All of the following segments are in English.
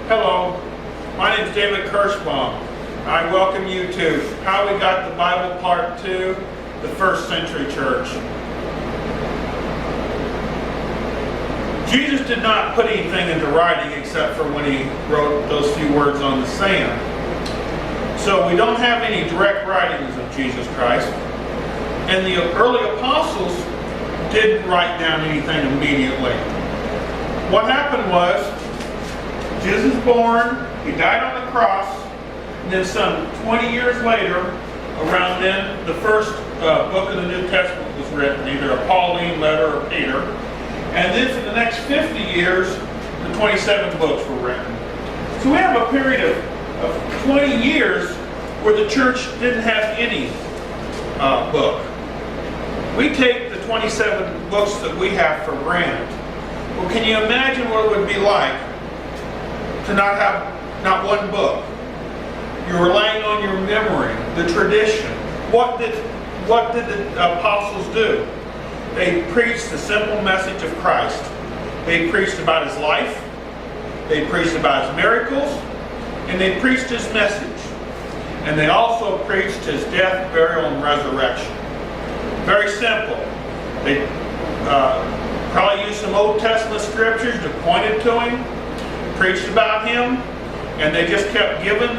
Hello, my name is David Kirschbaum. I welcome you to How We Got the Bible Part 2, the First Century Church. Jesus did not put anything into writing except for when he wrote those few words on the sand. So we don't have any direct writings of Jesus Christ. And the early apostles didn't write down anything immediately. What happened was, Jesus was born, he died on the cross, and then some 20 years later, around then, the first book of the New Testament was written, either a Pauline letter or Peter. And then for the next 50 years, the 27 books were written. So we have a period of 20 years where the church didn't have any book. We take the 27 books that we have for granted. Well, can you imagine what it would be like to not have not one book? You're relying on your memory, the tradition. What did the apostles do? They preached the simple message of Christ. They preached about his life, they preached about his miracles, and they preached his message. And they also preached his death, burial, and resurrection. Very simple. They probably used some Old Testament scriptures to point it to him, preached about him, and they just kept giving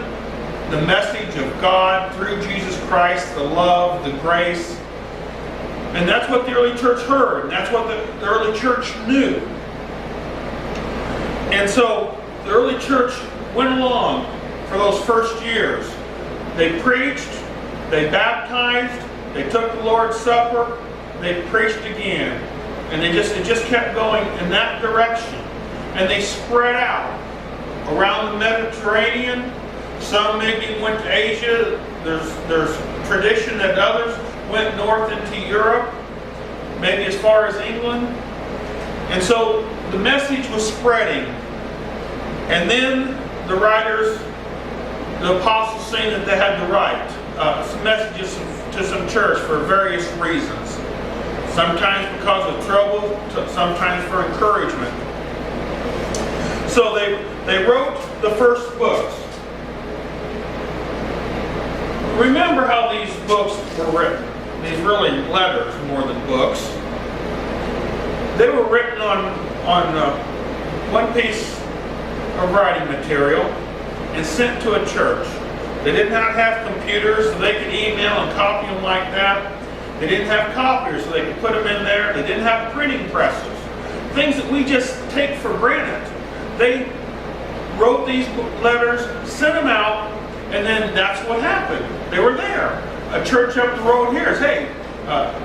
the message of God through Jesus Christ, the love, the grace. And that's what the early church heard, and that's what the early church knew. And so the early church went along for those first years. They preached, they baptized, they took the Lord's Supper, they preached again. And it just kept going in that direction. And they spread out around the Mediterranean. Some maybe went to Asia. There's tradition that others went north into Europe, maybe as far as England. And so the message was spreading. And then the writers, the apostles, saying that they had to write some messages to some church for various reasons. Sometimes because of trouble, sometimes for encouragement. So they wrote the first books. Remember how these books were written. These really letters more than books. They were written on one piece of writing material and sent to a church. They did not have computers so they could email and copy them like that. They didn't have copiers so they could put them in there. They didn't have printing presses. Things that we just take for granted. They wrote these letters, sent them out, and then that's what happened. They were there. A church up the road here says, hey,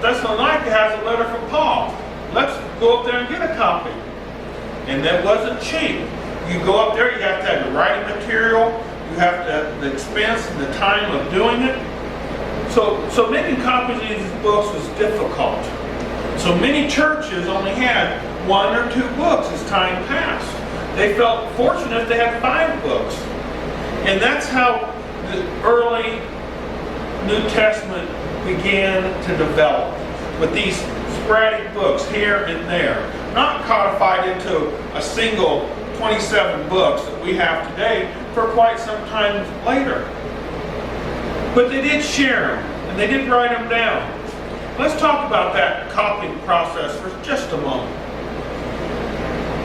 Thessalonica has a letter from Paul. Let's go up there and get a copy. And that wasn't cheap. You go up there, you have to have the writing material, you have to have the expense and the time of doing it. So making copies of these books was difficult. So many churches only had one or two books as time passed. They felt fortunate they had 5 books. And that's how the early New Testament began to develop, with these sporadic books here and there, not codified into a single 27 books that we have today for quite some time later. But they did share them, and they did write them down. Let's talk about that copying process for just a moment.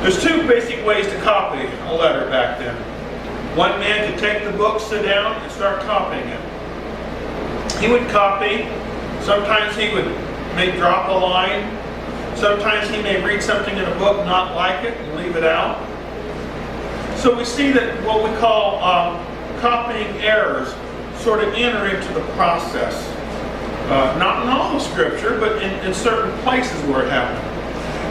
There's 2 basic ways to copy a letter back then. One man could take the book, sit down, and start copying it. He would copy. Sometimes he would maybe drop a line. Sometimes he may read something in a book, not like it, and leave it out. So we see that what we call copying errors sort of enter into the process. Not in all of Scripture, but in certain places where it happened.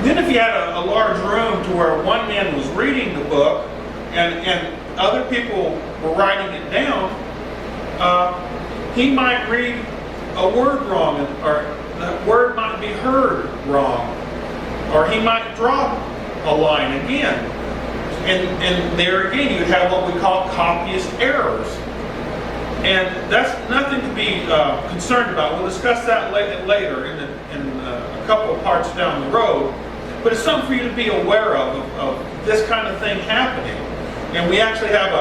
Then if you had a large room to where one man was reading the book and other people were writing it down, he might read a word wrong, or the word might be heard wrong, or he might drop a line again. And there again, you have what we call copyist errors. And that's nothing to be concerned about. We'll discuss that later in a couple of parts down the road. But it's something for you to be aware of this kind of thing happening. And we actually have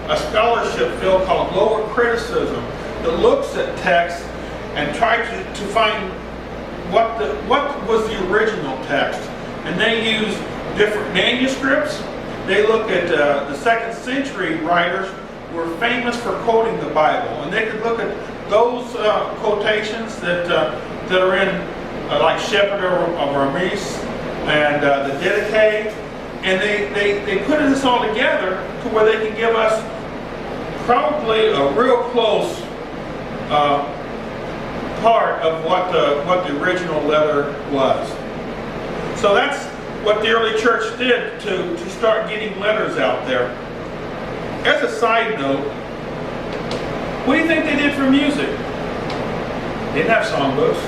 a scholarship field called Lower Criticism that looks at text and tries to find what was the original text. And they use different manuscripts. They look at the 2nd century writers who were famous for quoting the Bible. And they could look at those quotations that are in like Shepherd of Hermes and the Didache. And they put this all together to where they can give us probably a real close part of what the original letter was. So that's what the early church did to start getting letters out there. As a side note, what do you think they did for music? They didn't have songbooks.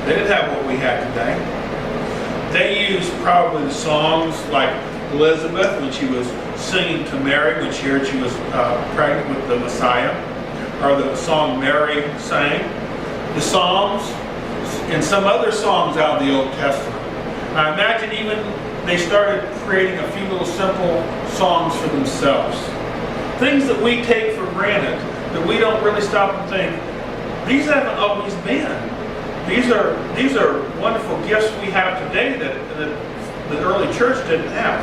They didn't have what we have today. They used probably the songs like Elizabeth when she was singing to Mary when she heard she was pregnant with the Messiah, or the song Mary sang, the Psalms, and some other songs out of the Old Testament. I imagine even they started creating a few little simple songs for themselves. Things that we take for granted, that we don't really stop and think, these haven't always been. These are wonderful gifts we have today that the early church didn't have.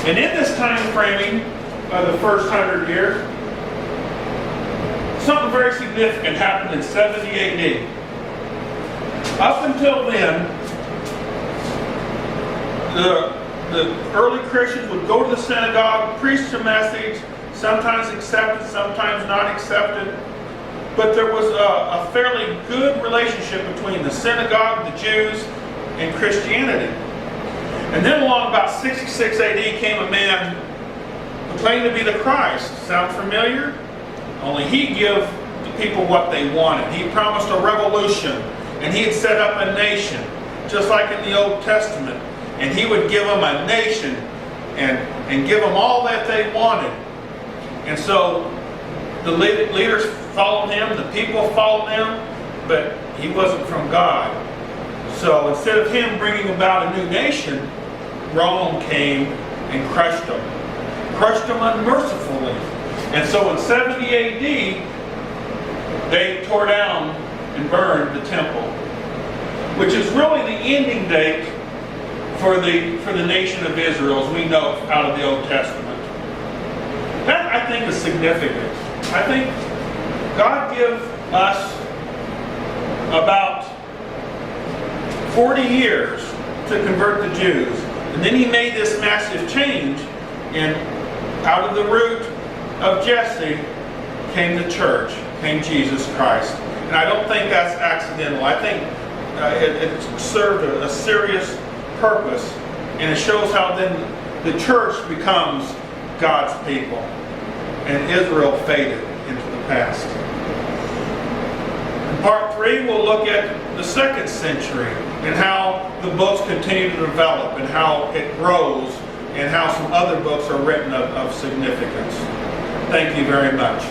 And in this time framing of the first 100 years, something very significant happened in 70 AD. Up until then, the early Christians would go to the synagogue, preach the message, sometimes accepted, sometimes not accepted. But there was a fairly good relationship between the synagogue, the Jews, and Christianity. And then along about 66 AD came a man who claimed to be the Christ. Sound familiar? Only he gave the people what they wanted. He promised a revolution, and he had set up a nation, just like in the Old Testament. And he would give them a nation and give them all that they wanted. And so the leaders followed him, the people followed him, but he wasn't from God. So instead of him bringing about a new nation, Rome came and crushed them unmercifully. And so in 70 AD, they tore down and burned the temple, which is really the ending date for the nation of Israel as we know it out of the Old Testament. That, I think, is significant. I think God gave us about 40 years to convert the Jews. And then he made this massive change, and out of the root of Jesse came the church, came Jesus Christ. And I don't think that's accidental. I think it served a serious purpose, and it shows how then the church becomes God's people, and Israel faded into the past. In part 3, we'll look at the 2nd century and how the books continue to develop and how it grows and how some other books are written of significance. Thank you very much.